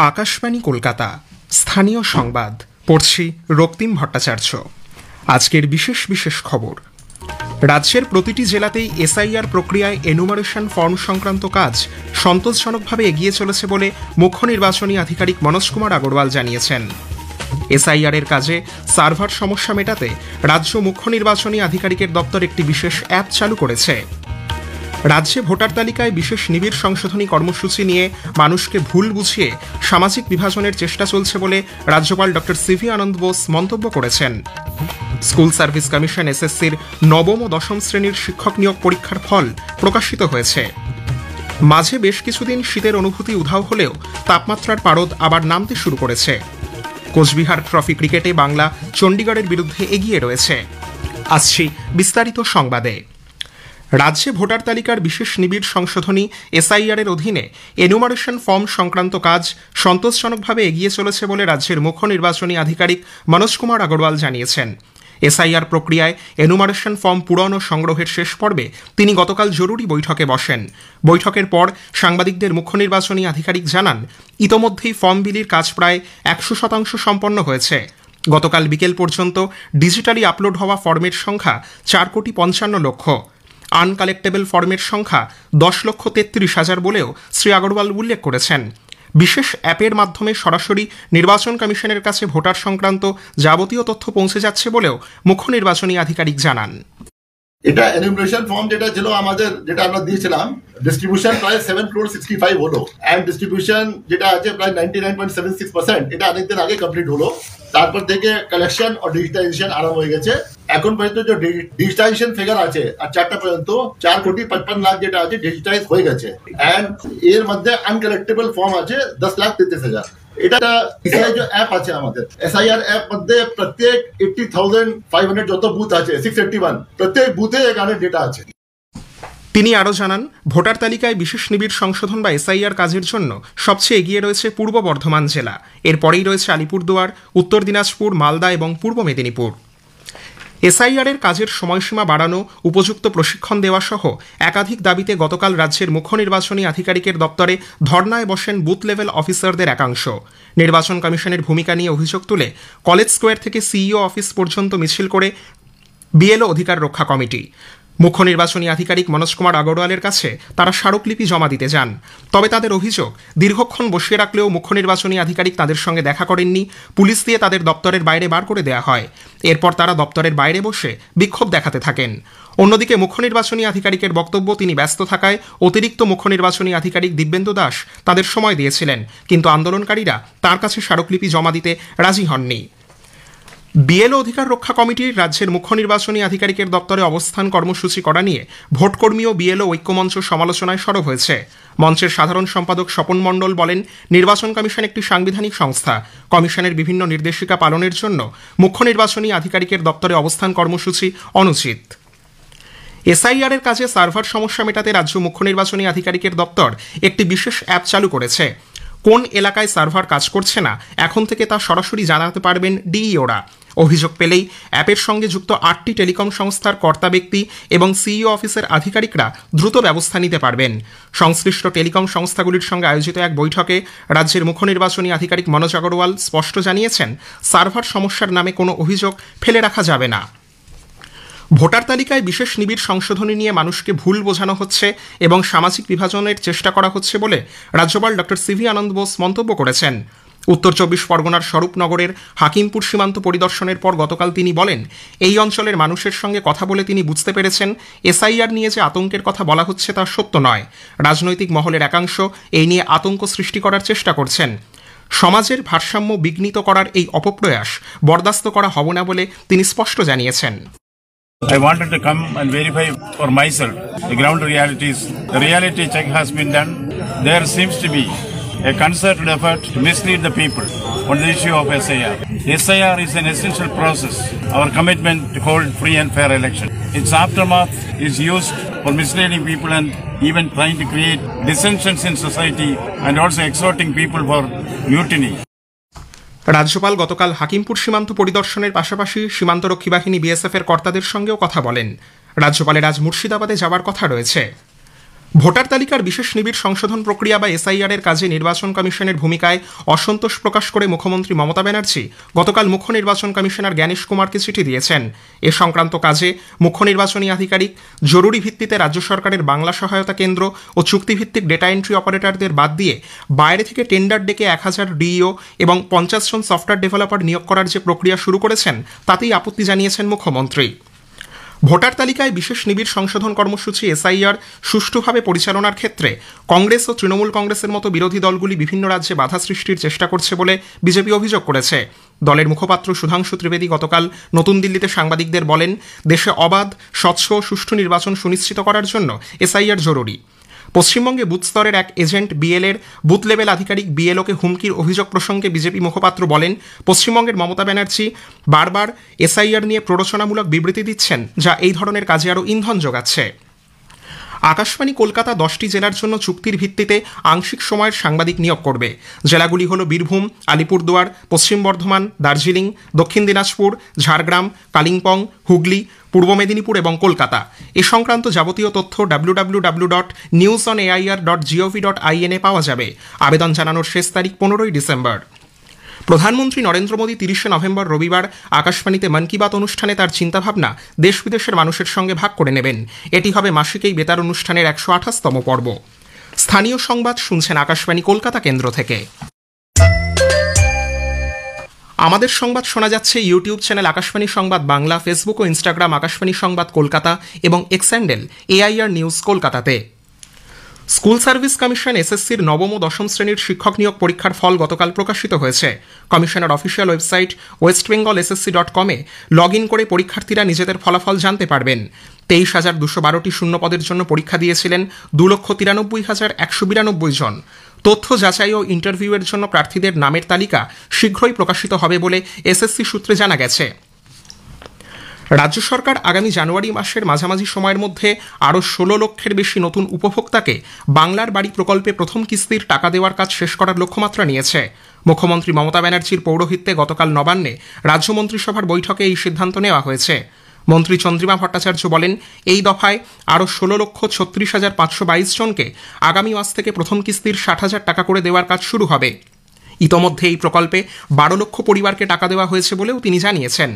আকাশবাণী কলকাতা স্থানীয় সংবাদ পড়ছি রক্তিম ভট্টাচার্য। আজকের বিশেষ বিশেষ খবর। রাজ্যের প্রতিটি জেলাতেই এসআইআর প্রক্রিয়ায় এনুমারেশন ফর্ম সংক্রান্ত কাজ সন্তোষজনকভাবে এগিয়ে চলেছে বলে মুখ্য নির্বাচনী আধিকারিক মনোজ কুমার আগরওয়াল জানিয়েছেন। এসআইআর এর কাজে সার্ভার সমস্যা মেটাতে রাজ্য মুখ্য নির্বাচনী আধিকারিকের দপ্তর একটি বিশেষ অ্যাপ চালু করেছে। রাজ্যে ভোটার তালিকায় বিশেষ নিবিড় সংশোধনী কর্মসূচি নিয়ে মানুষকে ভুল বুঝিয়ে সামাজিক বিভাজনের চেষ্টা চলছে বলে রাজ্যপাল ডক্টর সিভি আনন্দ বোস মন্তব্য করেছেন। স্কুল সার্ভিস কমিশন এসএসসির নবম ও দশম শ্রেণীর শিক্ষক নিয়োগ পরীক্ষার ফল প্রকাশিত হয়েছে। মাঝে বেশ কিছুদিন শীতের অনুভূতি উধাও হলেও তাপমাত্রার পারদ আবার নামতে শুরু করেছে। কোচবিহার ট্রফি ক্রিকেটে বাংলা চণ্ডীগড়ের বিরুদ্ধে এগিয়ে রয়েছে। আসছি বিস্তারিত সংবাদে। রাজ্যে ভোটার তালিকার বিশেষ নিবিড় সংশোধনী এসআইআর এর অধীনে এনুমারেশন ফর্ম সংক্রান্ত কাজ সন্তোষজনকভাবে এগিয়ে চলেছে বলে রাজ্যের মুখ্য নির্বাচনী আধিকারিক মনোজ কুমার আগরওয়াল জানিয়েছেন। এসআইআর প্রক্রিয়ায় এনুমারেশন ফর্ম পূরণ ও সংগ্রহের শেষ পর্বে তিনি গতকাল জরুরি বৈঠকে বসেন। বৈঠকের পর সাংবাদিকদের মুখ্য নির্বাচনী আধিকারিক জানান, ইতোমধ্যেই ফর্ম বিলির কাজ প্রায় 100% সম্পন্ন হয়েছে। গতকাল বিকেল পর্যন্ত ডিজিটালি আপলোড হওয়া ফর্মের সংখ্যা 4,55,00,000। আনকালেক্টেবল ফর্মের সংখ্যা 10,33,000 বলেও শ্রী আগরওয়াল উল্লেখ করেছেন। বিশেষ অ্যাপের মাধ্যমে সরাসরি নির্বাচন কমিশনের কাছে ভোটার সংক্রান্ত যাবতীয় তথ্য পৌঁছে যাচ্ছে বলেও মুখ্য নির্বাচনী আধিকারিক জানান। এটা এনুমারেশন ফর্ম যেটা ছিল আমাদের, যেটা আমরা দিয়েছিলাম, ডিস্ট্রিবিউশন প্রায় 7,65 হলো, এন্ড ডিস্ট্রিবিউশন যেটা আছে প্রায় 99.76%, এটা অনেকদিন আগে কমপ্লিট হলো। তারপর থেকে কালেকশন ও ডিজিটাইজেশন আরম্ভ হয়ে গেছে। এখন পর্যন্ত যে ডিজিটাইজেশন ফিগার আছে আর 4টা পর্যন্ত 4,55,00,000 যেটা আছে ডিজিটাইজ হয়ে গেছে, এন্ড এর মধ্যে আনকালেক্টেবল ফর্ম আছে 10,33,000। এটা এসআইআর যে অ্যাপ আছে আমাদের, এসআইআর অ্যাপ মধ্যে প্রত্যেক 80,500 যত বুথ আছে 681, প্রত্যেক বুথে এখানে ডেটা আছে। তিনি আরও জানান, ভোটার তালিকায় বিশেষ নিবিড় সংশোধন বা এসআইআর কাজের জন্য সবচেয়ে এগিয়ে রয়েছে পূর্ব বর্ধমান জেলা। এরপরেই রয়েছে আলিপুরদুয়ার, উত্তর দিনাজপুর, মালদা এবং পূর্ব মেদিনীপুর। এসআইআর এর কাজের সময়সীমা বাড়ানো, উপযুক্ত প্রশিক্ষণ দেওয়া সহ একাধিক দাবিতে গতকাল রাজ্যের মুখ্য নির্বাচনী আধিকারিকের দপ্তরে ধর্নায় বসেন বুথ লেভেল অফিসারদের একাংশ। নির্বাচন কমিশনের ভূমিকা নিয়ে অভিযোগ তুলে কলেজ স্কোয়ার থেকে সিইও অফিস পর্যন্ত মিছিল করে বিএলও অধিকার রক্ষা কমিটি। মুখ্য নির্বাচনী আধিকারিক মনোজ কুমার আগরওয়ালের কাছে তারা স্মারকলিপি জমা দিতে যান। তবে তাদের অভিযোগ, দীর্ঘক্ষণ বসিয়ে রাখলেও মুখ্য নির্বাচনী আধিকারিক তাদের সঙ্গে দেখা করেননি, পুলিশ দিয়ে তাদের দপ্তরের বাইরে বার করে দেওয়া হয়। এরপর তারা দপ্তরের বাইরে বসে বিক্ষোভ দেখাতে থাকেন। অন্যদিকে মুখ্য নির্বাচনী আধিকারিকের বক্তব্য, তিনি ব্যস্ত থাকায় অতিরিক্ত মুখ্য নির্বাচনী আধিকারিক দিব্যেন্দু দাস তাদের সময় দিয়েছিলেন, কিন্তু আন্দোলনকারীরা তার কাছে স্মারকলিপি জমা দিতে রাজি হননি। বিএলও অধিকার রক্ষা কমিটির রাজ্যের মুখ্য নির্বাচনী আধিকারিকের দপ্তরে অবস্থান কর্মসূচি করা নিয়ে ভোটকর্মী ও বিএলও ঐক্যমঞ্চ সমালোচনায় সরব হয়েছে। মঞ্চের সাধারণ সম্পাদক স্বপন মণ্ডল বলেন, নির্বাচন কমিশন একটি সাংবিধানিক সংস্থা। কমিশনের বিভিন্ন নির্দেশিকা পালনের জন্য মুখ্য নির্বাচনী আধিকারিকের দপ্তরে অবস্থান কর্মসূচি অনুচিত। এসআইআর এর কাজে সার্ভার সমস্যা মেটাতে রাজ্য মুখ্য নির্বাচনী আধিকারিকের দপ্তর একটি বিশেষ অ্যাপ চালু করেছে। কোন এলাকায় সার্ভার কাজ করছে না, এখন থেকে তা সরাসরি জানাতে পারবেন ডিইওরা। অভিযোগ পেলেই অ্যাপের সঙ্গে যুক্ত 8টি টেলিকম সংস্থার কর্তা ব্যক্তি এবং সিইও অফিসের আধিকারিকরা দ্রুত ব্যবস্থা নিতে পারবেন। সংশ্লিষ্ট টেলিকম সংস্থাগুলির সঙ্গে আয়োজিত এক বৈঠকে রাজ্যের মুখ্য নির্বাচনী আধিকারিক মনোজ আগরওয়াল স্পষ্ট জানিয়েছেন, সার্ভার সমস্যার নামে কোনো অভিযোগ ফেলে রাখা যাবে না। ভোটার তালিকায় বিশেষ নিবিড় সংশোধনী নিয়ে মানুষকে ভুল বোঝানো হচ্ছে এবং সামাজিক বিভাজনের চেষ্টা করা হচ্ছে বলে রাজ্যপাল ডক্টর সিভি আনন্দ বোস মন্তব্য করেছেন। উত্তর 24 পরগনার স্বরূপনগরের হাকিমপুর সীমান্ত পরিদর্শনের পর গতকাল তিনি বলেন, এই অঞ্চলের মানুষের সঙ্গে কথা বলে তিনি বুঝতে পেরেছেন, এসআইআর নিয়ে যে আতঙ্কের কথা বলা হচ্ছে তা সত্য নয়। রাজনৈতিক মহলের একাংশ এই নিয়ে আতঙ্ক সৃষ্টি করার চেষ্টা করছেন। সমাজের ভারসাম্য বিঘ্নিত করার এই অপপ্রয়াস বরদাস্ত করা হবে না বলে তিনি স্পষ্ট জানিয়েছেন। I wanted to come and verify for myself the ground realities. The reality check has been done. There seems to be a concerted effort to mislead the people on the issue of SIR. SIR is an essential process. Our commitment to hold free and fair election. Its aftermath is used for misleading people and even trying to create dissensions in society and also exhorting people for mutiny. রাজ্যপাল গতকাল হাকিমপুর সীমান্ত পরিদর্শনের পাশাপাশি সীমান্তরক্ষী বাহিনী BSF এর কর্তাদের সঙ্গেও কথা বলেন। রাজ্যপালের আজ মুর্শিদাবাদে যাওয়ার কথা রয়েছে। ভোটার তালিকার বিশেষ নিবিড় সংশোধন প্রক্রিয়া বা এসআইআর এর কাজে নির্বাচন কমিশনের ভূমিকায় অসন্তোষ প্রকাশ করে মুখ্যমন্ত্রী মমতা ব্যানার্জি গতকাল মুখ্য নির্বাচন কমিশনার জ্ঞানেশ কুমারকে চিঠি দিয়েছেন। এ সংক্রান্ত কাজে মুখ্য নির্বাচনী আধিকারিক জরুরি ভিত্তিতে রাজ্য সরকারের বাংলা সহায়তা কেন্দ্র ও চুক্তিভিত্তিক ডেটা এন্ট্রি অপারেটরদের বাদ দিয়ে বাইরে থেকে টেন্ডার ডেকে 1000 ডিইও এবং 50 জন সফটওয়্যার ডেভেলপার নিয়োগ করার যে প্রক্রিয়া শুরু করেছেন তাতেই আপত্তি জানিয়েছেন মুখ্যমন্ত্রী। ভোটার তালিকায় বিশেষ নিবিড় সংশোধন কর্মসূচি এসআইআর সুষ্ঠুভাবে পরিচালনার ক্ষেত্রে কংগ্রেস ও তৃণমূল কংগ্রেসের মতো বিরোধী দলগুলি বিভিন্ন রাজ্যে বাধা সৃষ্টির চেষ্টা করছে বলে বিজেপি অভিযোগ করেছে। দলের মুখপাত্র সুধাংশু ত্রিবেদী গতকাল নতুন দিল্লিতে সাংবাদিকদের বলেন, দেশে অবাধ, স্বচ্ছ ও সুষ্ঠু নির্বাচন সুনিশ্চিত করার জন্য এসআইআর জরুরি। পশ্চিমবঙ্গে বুথ স্তরের এক এজেন্ট বিএলএর বুথ লেভেল আধিকারিক বিএলওকে হুমকির অভিযোগ প্রসঙ্গে বিজেপি মুখপাত্র বলেন, পশ্চিমবঙ্গের মমতা ব্যানার্জি বারবার এসআইআর নিয়ে প্ররোচনামূলক বিবৃতি দিচ্ছেন, যা এই ধরনের কাজে আরও ইন্ধন যোগাচ্ছে। আকাশবাণী কলকাতা 10টি জেলার জন্য চুক্তির ভিত্তিতে আংশিক সময়ের সাংবাদিক নিয়োগ করবে। জেলাগুলি হল বীরভূম, আলিপুরদুয়ার, পশ্চিম বর্ধমান, দার্জিলিং, দক্ষিণ দিনাজপুর, ঝাড়গ্রাম, কালিম্পং, হুগলি, পূর্ব মেদিনীপুর এবং কলকাতা। এ সংক্রান্ত যাবতীয় তথ্য www.newsonair.gov.in এ পাওয়া যাবে। আবেদন জানানোর শেষ তারিখ 15 ডিসেম্বর। প্রধানমন্ত্রী নরেন্দ্র মোদী 30 নভেম্বর রবিবার আকাশবাণীতে মন কি বাত অনুষ্ঠানে তার চিন্তাভাবনা দেশ বিদেশের মানুষের সঙ্গে ভাগ করে নেবেন। এটি হবে মাসিক এই বেতার অনুষ্ঠানের 128তম পর্ব। স্থানীয় সংবাদ শুনছেন আকাশবাণী কলকাতা কেন্দ্র থেকে। আমাদের সংবাদ শোনা যাচ্ছে ইউটিউব চ্যানেল আকাশবাণী সংবাদ বাংলা, ফেসবুক ও ইনস্টাগ্রাম আকাশবাণী সংবাদ কলকাতা এবং এক্স হ্যান্ডেল AIR নিউজ কলকাতাতে। স্কুল সার্ভিস কমিশন এসএসসির নবম ও দশম শ্রেণীর শিক্ষক নিয়োগ পরীক্ষার ফল গতকাল প্রকাশিত হয়েছে। কমিশনের অফিসিয়াল ওয়েবসাইট westbengalssc.com-এ লগ ইন করে পরীক্ষার্থীরা নিজেদের ফলাফল জানতে পারবেন। 23,212টি শূন্য পদের জন্য পরীক্ষা দিয়েছিলেন 2,93,192 জন। তথ্য যাচাই ও ইন্টারভিউয়ের জন্য প্রার্থীদের নামের তালিকা শীঘ্রই প্রকাশিত হবে বলে এসএসসি সূত্রে জানা গেছে। রাজ্য সরকার আগামী জানুয়ারি মাসের মাঝামাঝি সময়ের মধ্যে আরও 16 লক্ষের বেশি নতুন উপভোক্তাকে বাংলার বাড়ি প্রকল্পে প্রথম কিস্তির টাকা দেওয়ার কাজ শেষ করার লক্ষ্যমাত্রা নিয়েছে। মুখ্যমন্ত্রী মমতা ব্যানার্জির পৌরোহিত্যে গতকাল নবান্নে রাজ্য মন্ত্রিসভার বৈঠকে এই সিদ্ধান্ত নেওয়া হয়েছে। মন্ত্রী চন্দ্রিমা ভট্টাচার্য বলেন, এই দফায় আরও 16,36,522 জনকে আগামী মাস থেকে প্রথম কিস্তির 60,000 টাকা করে দেওয়ার কাজ শুরু হবে। ইতোমধ্যে এই প্রকল্পে 12 লক্ষ পরিবারকে টাকা দেওয়া হয়েছে বলেও তিনি জানিয়েছেন।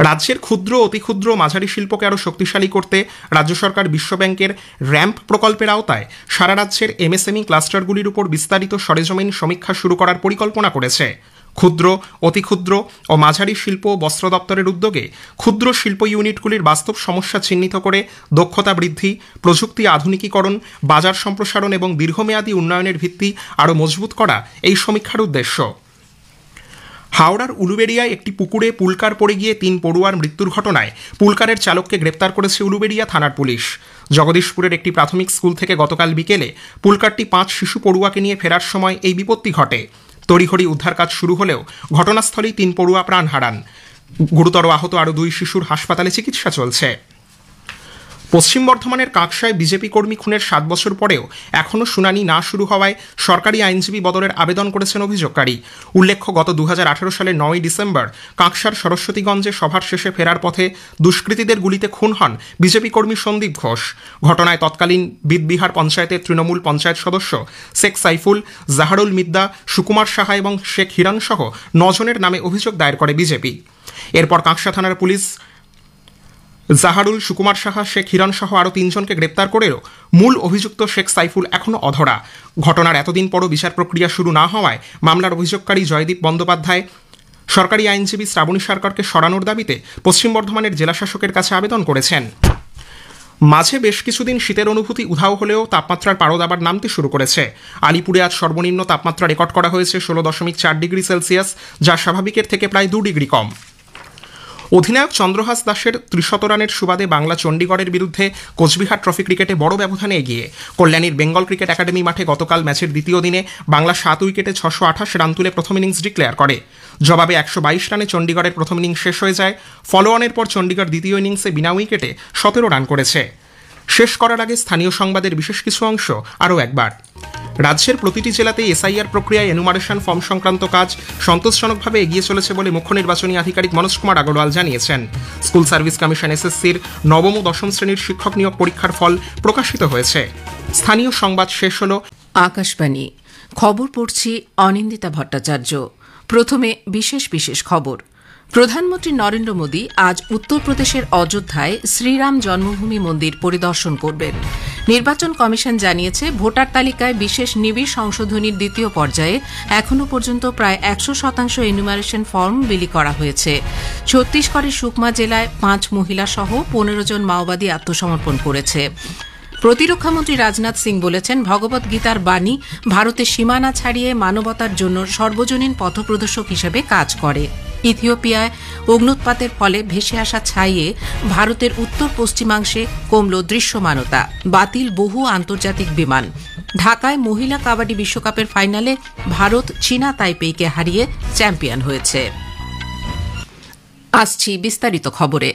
রাজ্যের ক্ষুদ্র, অতিক্ষুদ্র, মাঝারি শিল্পকে আরও শক্তিশালী করতে রাজ্য সরকার বিশ্বব্যাংকের র্যাম্প প্রকল্পের আওতায় সারা রাজ্যের এমএসএমই ক্লাস্টারগুলির উপর বিস্তারিত সরেজমিন সমীক্ষা শুরু করার পরিকল্পনা করেছে। ক্ষুদ্র, অতিক্ষুদ্র ও মাঝারি শিল্প বস্ত্র দপ্তরের উদ্যোগে ক্ষুদ্র শিল্প ইউনিটগুলির বাস্তব সমস্যা চিহ্নিত করে দক্ষতা বৃদ্ধি, প্রযুক্তি আধুনিকীকরণ, বাজার সম্প্রসারণ এবং দীর্ঘমেয়াদী উন্নয়নের ভিত্তি আরও মজবুত করা এই সমীক্ষার উদ্দেশ্য। হাওড়ার উলুবেড়িয়ায় একটি পুকুরে পুলকার পড়ে গিয়ে 3 পড়ুয়ার মৃত্যুর ঘটনায় পুলকারের চালককে গ্রেপ্তার করেছে উলুবেড়িয়া থানার পুলিশ। জগদীশপুরের একটি প্রাথমিক স্কুল থেকে গতকাল বিকেলে পুলকারটি 5 শিশু পড়ুয়াকে নিয়ে ফেরার সময় এই বিপত্তি ঘটে। তড়িঘড়ি উদ্ধার কাজ শুরু হলেও ঘটনাস্থলেই 3 পড়ুয়া প্রাণ হারান। গুরুতর আহত আরও 2 শিশুর হাসপাতালে চিকিৎসা চলছে। পশ্চিম বর্ধমানের কাঁকসায় বিজেপি কর্মী খুনের 7 বছর পরেও এখনও শুনানি না শুরু হওয়ায় সরকারি আইনজীবী বদলের আবেদন করেছেন অভিযোগকারী। উল্লেখ্য, গত 2018 সালের 9 ডিসেম্বর কাঁকসার সরস্বতীগঞ্জে সভার শেষে ফেরার পথে দুষ্কৃতীদের গুলিতে খুন হন বিজেপি কর্মী সন্দীপ ঘোষ। ঘটনায় তৎকালীন বিদবিহার পঞ্চায়েতের তৃণমূল পঞ্চায়েত সদস্য শেখ সাইফুল, জাহারুল মিদ্দা, সুকুমার সাহা এবং শেখ হিরণ সহ 9 জনের নামে অভিযোগ দায়ের করে বিজেপি। এরপর কাঁকসা থানার পুলিশ জাহারুল, সুকুমার সাহা, শেখ হিরণ সহ আরও 3 জনকে গ্রেপ্তার করেও মূল অভিযুক্ত শেখ সাইফুল এখনও অধরা। ঘটনার এতদিন পরও বিচার প্রক্রিয়া শুরু না হওয়ায় মামলার অভিযোগকারী জয়দীপ বন্দ্যোপাধ্যায় সরকারি আইনজীবী শ্রাবণী সরকারকে সরানোর দাবিতে পশ্চিম বর্ধমানের জেলাশাসকের কাছে আবেদন করেছেন। মাঝে বেশ কিছুদিন শীতের অনুভূতি উধাও হলেও তাপমাত্রার পারদ আবার নামতে শুরু করেছে। আলিপুরে আজ সর্বনিম্ন তাপমাত্রা রেকর্ড করা হয়েছে 16.4 ডিগ্রি সেলসিয়াস, যা স্বাভাবিকের থেকে প্রায় 2 ডিগ্রি কম। অধিনায়ক চন্দ্রহাস দাসের 300 রানের সুবাদে বাংলা চণ্ডীগড়ের বিরুদ্ধে কোচবিহার ট্রফি ক্রিকেটে বড় ব্যবধানে এগিয়ে। কল্যাণীর বেঙ্গল ক্রিকেট একাডেমি মাঠে গতকাল ম্যাচের দ্বিতীয় দিনে বাংলা 7 উইকেটে 628 রান তুলে প্রথম ইনিংস ডিক্লেয়ার করে। জবাবে 122 রানে চণ্ডীগড়ের প্রথম ইনিংস শেষ হয়ে যায়। ফলো অনের পর চণ্ডীগড় দ্বিতীয় ইনিংসে বিনা উইকেটে 17 রান করেছে। শেষ করার আগে স্থানীয় সংবাদের বিশেষ কিছু অংশ আরও একবার। রাজ্যের প্রতিটি জেলাতে এসআইআর প্রক্রিয়ায় এনুমারেশন ফর্ম সংক্রান্ত কাজ সন্তোষজনকভাবে এগিয়ে চলেছে বলে মুখ্য নির্বাচনী আধিকারিক মনোজ কুমার আগরওয়াল জানিয়েছেন। স্কুল সার্ভিস কমিশন এসএসসির নবম ও দশম শ্রেণীর শিক্ষক নিয়োগ পরীক্ষার ফল প্রকাশিত হয়েছে। স্থানীয় সংবাদ শেষ হল। আকাশবাণী খবর পড়ছি অনিন্দিতা ভট্টাচার্য। প্রথমে বিশেষ খবর। প্রধানমন্ত্রী নরেন্দ্র মোদী আজ উত্তরপ্রদেশের অযোধ্যায় শ্রীরাম জন্মভূমি মন্দির পরিদর্শন করবেন। নির্বাচন কমিশন জানিয়েছে, ভোটার তালিকায় বিশেষ নিবিড় সংশোধনীর দ্বিতীয় পর্যায়ে এখনও পর্যন্ত প্রায় 100% এনুমারেশন ফর্ম বিলি করা হয়েছে। ছত্তিশগড়ের সুকমা জেলায় 5 মহিলা সহ 15 জন মাওবাদী আত্মসমর্পণ করেছে। প্রতিরক্ষামন্ত্রী রাজনাথ সিং বলেছেন, ভগবত গীতার বাণী ভারতের সীমানা ছাড়িয়ে মানবতার জন্য সর্বজনীন পথপ্রদর্শক হিসেবে কাজ করে। ইথিওপিয়ায় অগ্ন্যুৎপাতের ফলে ভেসে আসা ছাইয়ে ভারতের উত্তর পশ্চিমাংশে কমল দৃশ্যমানতা। বাতিল বহু আন্তর্জাতিক বিমান। ঢাকায় মহিলা কাবাডি বিশ্বকাপের ফাইনালে ভারত চীনা তাইপেইকে হারিয়ে চ্যাম্পিয়ন হয়েছে। আসছি বিস্তারিত খবরে।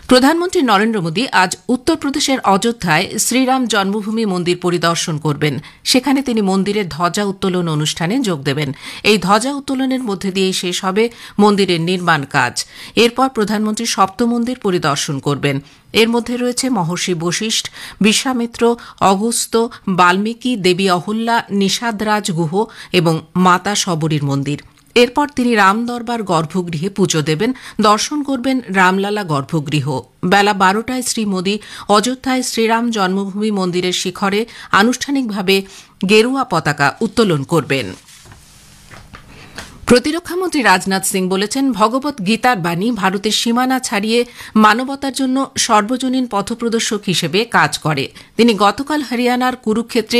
প্রধানমন্ত্রী নরেন্দ্র মোদী আজ উত্তরপ্রদেশের অযোধ্যায় শ্রীরাম জন্মভূমি মন্দির পরিদর্শন করবেন। সেখানে তিনি মন্দিরের ধ্বজা উত্তোলন অনুষ্ঠানে যোগ দেবেন। এই ধ্বজা উত্তোলনের মধ্যে দিয়েই শেষ হবে মন্দিরের নির্মাণ কাজ। এরপর প্রধানমন্ত্রী সপ্ত মন্দির পরিদর্শন করবেন। এর মধ্যে রয়েছে মহর্ষি বশিষ্ঠ, বিশ্বামিত্র, অগস্ত্য, বাল্মীকি, দেবী অহল্যা, নিষাদরাজ গুহ এবং মাতা শবরীর মন্দির। এরপর তিনি রাম দরবার গর্ভগৃহে পুজো দেবেন, দর্শন করবেন রামলালা গর্ভগৃহ। বেলা 12টায় শ্রী মোদী অযোধ্যায় শ্রীরাম জন্মভূমি মন্দিরের শিখরে আনুষ্ঠানিকভাবে গেরুয়া পতাকা উত্তোলন করবেন। প্রতিরক্ষামন্ত্রী রাজনাথ সিং বলেছেন, ভগবত গীতার বাণী ভারতের সীমানা ছাড়িয়ে মানবতার জন্য সর্বজনীন পথপ্রদর্শক হিসেবে কাজ করে। তিনি গতকাল হরিয়ানার কুরুক্ষেত্রে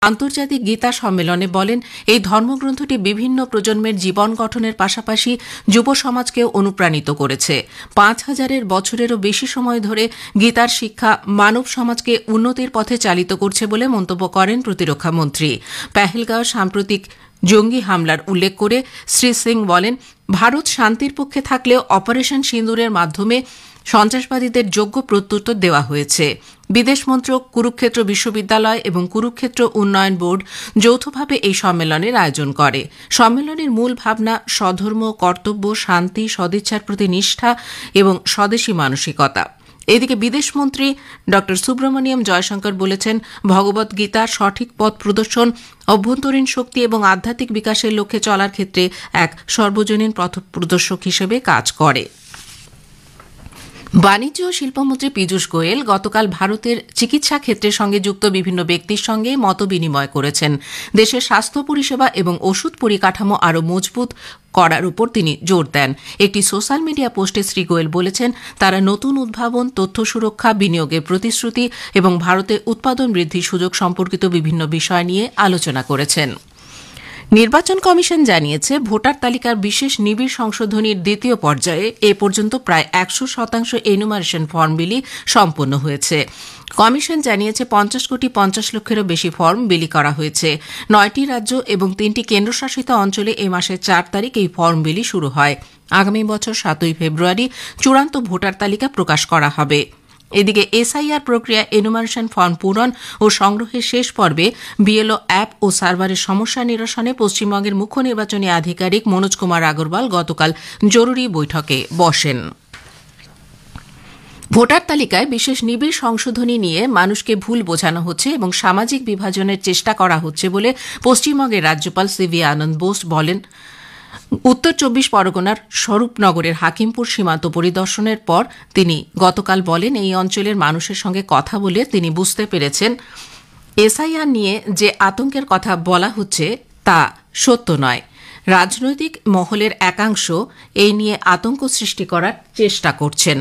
আন্তর্জাতিক গীতা সম্মেলনে বলেন, এই ধর্মগ্রন্থটি বিভিন্ন প্রজন্মের জীবন গঠনের পাশাপাশি যুব সমাজকেও অনুপ্রাণিত করেছে। 5000 বছরেরও বেশি সময় ধরে গীতার শিক্ষা মানব সমাজকে উন্নতির পথে চালিত করছে বলে মন্তব্য করেন প্রতিরক্ষামন্ত্রী। পেহেলগাঁও সাম্প্রতিক জঙ্গি হামলার উল্লেখ করে শ্রী সিং বলেন, ভারত শান্তির পক্ষে থাকলেও অপারেশন সিঁদুরের মাধ্যমে সন্ত্রাসবাদীদের যোগ্য প্রত্যুত্তর দেওয়া হয়েছে। বিদেশ মন্ত্রক, কুরুক্ষেত্র বিশ্ববিদ্যালয় এবং কুরুক্ষেত্র উন্নয়ন বোর্ড যৌথভাবে এই সম্মেলনের আয়োজন করে। সম্মেলনের মূল ভাবনা স্বধর্ম, কর্তব্য, শান্তি, সদিচ্ছার প্রতি নিষ্ঠা এবং স্বদেশী মানসিকতা। এদিকে বিদেশমন্ত্রী ড সুব্রমণিয়ম জয়শঙ্কর বলেছেন, ভগবত গীতার সঠিক পথ প্রদর্শন অভ্যন্তরীণ শক্তি এবং আধ্যাত্মিক বিকাশের লক্ষ্যে চলার ক্ষেত্রে এক সর্বজনীন পথ প্রদর্শক হিসেবে কাজ করে। বাণিজ্য ও শিল্পমন্ত্রী পীযূষ গোয়েল গতকাল ভারতের চিকিৎসা ক্ষেত্রের সঙ্গে যুক্ত বিভিন্ন ব্যক্তির সঙ্গে মতবিনিময় করেছেন। দেশের স্বাস্থ্য পরিষেবা এবং ওষুধ পরিকাঠামো আরও মজবুত করার উপর তিনি জোর দেন। একটি সোশ্যাল মিডিয়া পোস্টে শ্রী গোয়েল বলেছেন, তারা নতুন উদ্ভাবন, তথ্য সুরক্ষা, বিনিয়োগের প্রতিশ্রুতি এবং ভারতে উৎপাদন বৃদ্ধির সুযোগ সম্পর্কিত বিভিন্ন বিষয় নিয়ে আলোচনা করেছেন। নির্বাচন কমিশন জানিয়েছে, ভোটার তালিকার বিশেষ নিবিড় সংশোধনীর দ্বিতীয় পর্যায়ে এ পর্যন্ত প্রায় 100% এনুমারেশন ফর্ম বিলি সম্পন্ন হয়েছে। কমিশন জানিয়েছে, 50,50,00,000-এরও বেশি ফর্ম বিলি করা হয়েছে। 9টি রাজ্য এবং 3টি কেন্দ্রশাসিত অঞ্চলে এ মাসের 4 তারিখ এই ফর্ম বিলি শুরু হয়। আগামী বছর 7ই ফেব্রুয়ারি চূড়ান্ত ভোটার তালিকা প্রকাশ করা হবে। এদিকে এসআইআর প্রক্রিয়া এনুমারেশন ফর্ম পূরণ ও সংগ্রহের শেষ পর্বে বিএলও অ্যাপ ও সার্ভারের সমস্যা নিরসনে পশ্চিমবঙ্গের মুখ্য নির্বাচনী আধিকারিক মনোজ কুমার আগরওয়াল গতকাল জরুরি বৈঠকে বসেন। ভোটার তালিকায় বিশেষ নিবিড় সংশোধনী নিয়ে মানুষকে ভুল বোঝানো হচ্ছে এবং সামাজিক বিভাজনের চেষ্টা করা হচ্ছে বলে পশ্চিমবঙ্গের রাজ্যপাল সিভি আনন্দ বোস বলেন। উত্তর 24 পরগনার স্বরূপনগরের হাকিমপুর সীমান্ত পরিদর্শনের পর তিনি গতকাল বলেন, এই অঞ্চলের মানুষের সঙ্গে কথা বলে তিনি বুঝতে পেরেছেন, এসআইআর নিয়ে যে আতঙ্কের কথা বলা হচ্ছে তা সত্য নয়। রাজনৈতিক মহলের একাংশ এই নিয়ে আতঙ্ক সৃষ্টি করার চেষ্টা করছেন।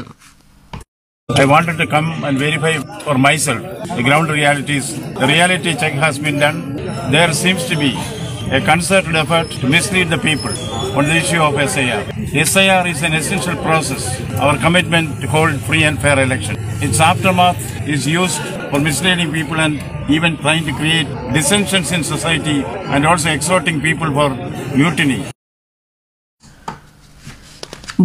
I wanted to come and verify for myself the ground realities. The reality check has been done. There seems to be a concerted effort to mislead the people on the issue of SIR. SIR is an essential process. Our commitment to hold free and fair election. Its aftermath is used for misleading people and even trying to create dissensions in society and also exhorting people for mutiny.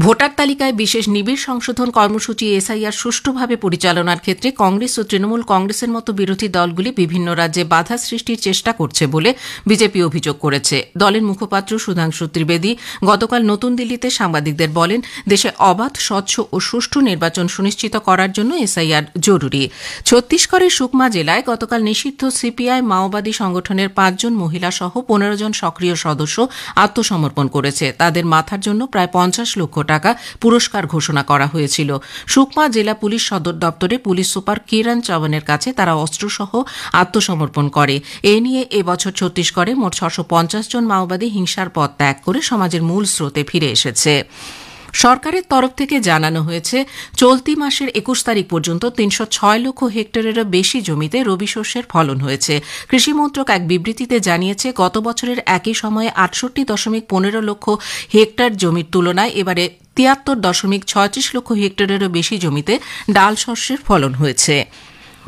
Voter তালিকায় বিশেষ নিবিড় সংশোধন কর্মসূচি SIR সুষ্ঠুভাবে পরিচালনার ক্ষেত্রে কংগ্রেস ও তৃণমূল কংগ্রেসের মতো বিরোধী দলগুলি বিভিন্ন রাজ্যে বাধা সৃষ্টির চেষ্টা করছে বলে বিজেপি অভিযোগ করেছে। দলের মুখপাত্র সুধাংশু ত্রিবেদী গতকাল নতুন দিল্লিতে সাংবাদিকদের বলেন, দেশে অবাধ, স্বচ্ছ ও সুষ্ঠু নির্বাচন সুনিশ্চিত করার জন্য এসআইআর জরুরি। ছত্তিশগড়ের সুকমা জেলায় গতকাল নিষিদ্ধ সিপিআই মাওবাদী সংগঠনের 5 জন মহিলা সহ 15 জন সক্রিয় সদস্য আত্মসমর্পণ করেছে। তাদের মাথার জন্য প্রায় 50 লক্ষ টাকা পুরস্কার ঘোষণা করা হয়েছিল। সুকমা জেলা পুলিশ সদর দপ্তরে পুলিশ সুপার কিরণ চৌহানের কাছে তারা অস্ত্রসহ আত্মসমর্পণ করে। এ নিয়ে এবছর ছত্তিশগড়ে মোট 650 জন মাওবাদী হিংসার পথ ত্যাগ করে সমাজের মূল স্রোতে ফিরে এসেছে। সরকারের তরফ থেকে জানানো হয়েছে, চলতি মাসের 21 তারিখ পর্যন্ত 306 লক্ষ হেক্টরেরও বেশি জমিতে রবি শস্যের ফলন হয়েছে। কৃষি মন্ত্রক এক বিবৃতিতে জানিয়েছে, গত বছরের একই সময়ে 68.15 লক্ষ হেক্টর জমির তুলনায় এবারে 73.36 লক্ষ হেক্টরেরও বেশি জমিতে ডাল শস্যের ফলন হয়েছে।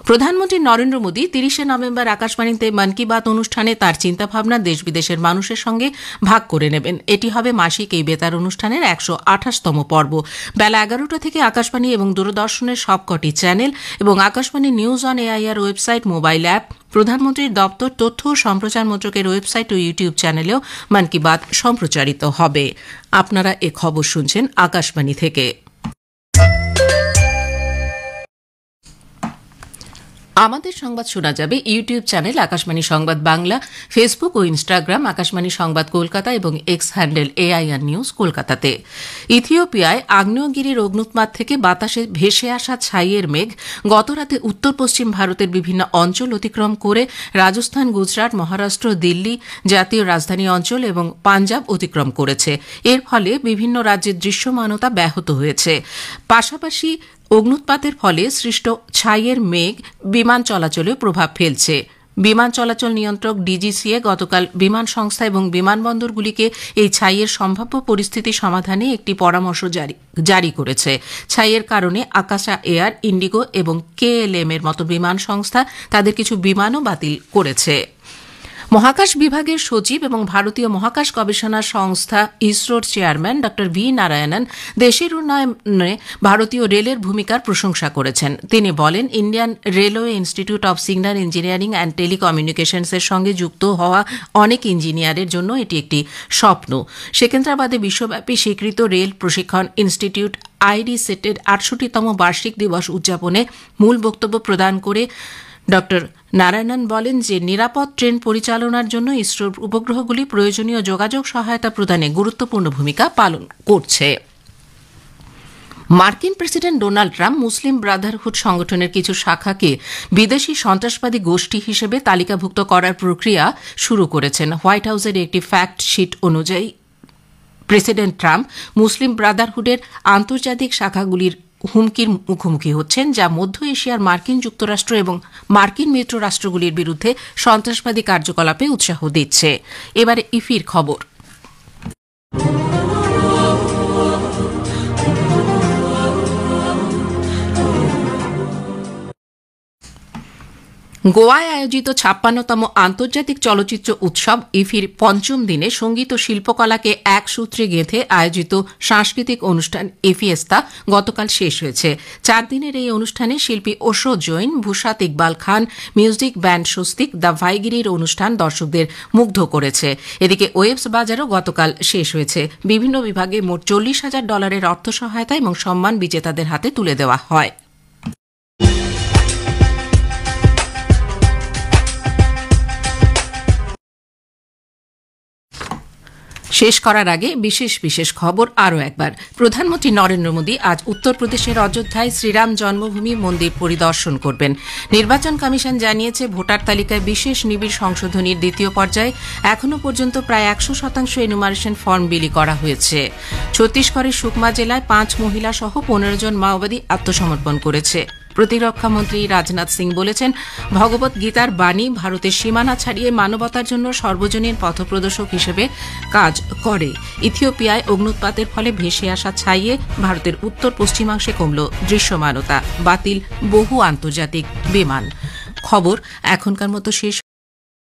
প্রধানমন্ত্রী নরেন্দ্র মোদী 30 নভেম্বর আকাশবাণীতে মন কি বাত অনুষ্ঠানে তার চিন্তাভাবনা দেশ বিদেশের মানুষের সঙ্গে ভাগ করে নেবেন। এটি হবে মাসিক এই বেতার অনুষ্ঠানের 128তম পর্ব। বেলা 11টা থেকে আকাশবাণী এবং দূরদর্শনের সবকটি চ্যানেল এবং Akashvani news on AIR website, mobile app, প্রধানমন্ত্রীর দপ্তর, তথ্য ও সম্প্রচার মন্ত্রকের ওয়েবসাইট ও ইউটিউব চ্যানেলেও মন কি বাত সম্প্রচারিত হবে। আপনারা এ খবর শুনছেন আকাশবাণী থেকে। আমাদের সংবাদ শোনা যাবে ইউটিউব চ্যানেল আকাশবাণী সংবাদ বাংলা, ফেসবুক ও ইনস্টাগ্রাম আকাশবাণী সংবাদ কলকাতা এবং এক্স হ্যান্ডেল এআইআর নিউজ কলকাতাতে। ইথিওপিয়ায় আগ্নেয়গিরির অগ্নুৎপাত থেকে বাতাসে ভেসে আসা ছাইয়ের মেঘ গতরাতে উত্তর পশ্চিম ভারতের বিভিন্ন অঞ্চল অতিক্রম করে রাজস্থান, গুজরাট, মহারাষ্ট্র, দিল্লি, জাতীয় রাজধানী অঞ্চল এবং পাঞ্জাব অতিক্রম করেছে। এর ফলে বিভিন্ন রাজ্যের দৃশ্যমানতা ব্যাহত হয়েছে। পাশাপাশি অগ্নুৎপাতের ফলে সৃষ্ট ছাইয়ের মেঘ বিমান চলাচলেও প্রভাব ফেলছে। বিমান চলাচল নিয়ন্ত্রক ডিজিসিএ গতকাল বিমান সংস্থা এবং বিমানবন্দরগুলিকে এই ছাইয়ের সম্ভাব্য পরিস্থিতি সমাধানে একটি পরামর্শ জারি করেছে। ছাইয়ের কারণে আকাশা এয়ার, ইন্ডিগো এবং কেএলএম এর মতো বিমান সংস্থা তাদের কিছু বিমানও বাতিল করেছে। মহাকাশ বিভাগের সচিব এবং ভারতীয় মহাকাশ গবেষণা সংস্থা ইসরোর চেয়ারম্যান ড ভি নারায়ণন দেশের উন্নয়নে ভারতীয় রেলের ভূমিকার প্রশংসা করেছেন। তিনি বলেন, Indian railway institute of signal engineering and টেলিকমিউনিকেশনসের সঙ্গে যুক্ত হওয়া অনেক ইঞ্জিনিয়ারের জন্য এটি একটি স্বপ্ন। সেকেন্দ্রাবাদে বিশ্বব্যাপী স্বীকৃত রেল প্রশিক্ষণ ইনস্টিটিউট আইডিসেটের 68তম বার্ষিক দিবস উদযাপনে মূল বক্তব্য প্রদান করে ড নারায়ণন বলেন যে নিরাপদ ট্রেন পরিচালনার জন্য ইসরোর উপগ্রহগুলি প্রয়োজনীয় যোগাযোগ সহায়তা প্রদানে গুরুত্বপূর্ণ ভূমিকা পালন করছে। মার্কিন প্রেসিডেন্ট ডোনাল্ড ট্রাম্প মুসলিম ব্রাদারহুড সংগঠনের কিছু শাখাকে বিদেশি সন্ত্রাসবাদী গোষ্ঠী হিসেবে তালিকাভুক্ত করার প্রক্রিয়া শুরু করেছেন। হোয়াইট হাউসের একটি ফ্যাক্ট শিট অনুযায়ী প্রেসিডেন্ট ট্রাম্প মুসলিম ব্রাদারহুডের আন্তর্জাতিক শাখাগুলির হুমকির মুখোমুখি হচ্ছেন, যা মধ্য এশিয়ার মার্কিন যুক্তরাষ্ট্র এবং মার্কিন মিত্র রাষ্ট্রগুলির বিরুদ্ধে সন্ত্রাসবাদী কার্যকলাপে উৎসাহ দিচ্ছে। এবারে ইফির খবর। গোয়ায় আয়োজিত 56তম আন্তর্জাতিক চলচ্চিত্র উৎসব ইফির পঞ্চম দিনে সঙ্গীত ও শিল্পকলাকে এক সূত্রে গেঁথে আয়োজিত সাংস্কৃতিক অনুষ্ঠান ইফিয়েস্তা গতকাল শেষ হয়েছে। 4 দিনের এই অনুষ্ঠানে শিল্পী ওশো জৈন, ভূষাত ইকবাল খান, মিউজিক ব্যান্ড স্বস্তিক, দ্য ভাইগিরির অনুষ্ঠান দর্শকদের মুগ্ধ করেছে। এদিকে ওয়েবস বাজারও গতকাল শেষ হয়েছে। বিভিন্ন বিভাগে মোট $40,000 অর্থ সহায়তা এবং সম্মান বিজেতাদের হাতে তুলে দেওয়া হয়। শেষ করার আগে বিশেষ খবর আরও একবার। প্রধানমন্ত্রী নরেন্দ্র মোদী আজ উত্তরপ্রদেশের অযোধ্যায় শ্রীরাম জন্মভূমি মন্দির পরিদর্শন করবেন। নির্বাচন কমিশন জানিয়েছে, ভোটার তালিকায় বিশেষ নিবিড় সংশোধনীর দ্বিতীয় পর্যায়ে এখনও পর্যন্ত প্রায় 100% এনুমারেশন ফর্ম বিলি করা হয়েছে। ছত্তিশগড়ের সুকমা জেলায় 5 মহিলা সহ 15 জন মাওবাদী আত্মসমর্পণ করেছে। প্রতিরক্ষা মন্ত্রী রাজনাথ সিং বলেছেন, ভগবত গীতার বাণী ভারতের সীমানা ছাড়িয়ে মানবতার জন্য সর্বজনীন পথপ্রদর্শক হিসেবে কাজ করে। ইথিওপিয়ায় অগ্নুৎপাতের ফলে ভেসে আসা ছাইয়ে ভারতের উত্তর পশ্চিমাংশে কমল দৃশ্যমানতা, বাতিল বহু আন্তর্জাতিক বিমান। খবর এখনকার মতো শেষ।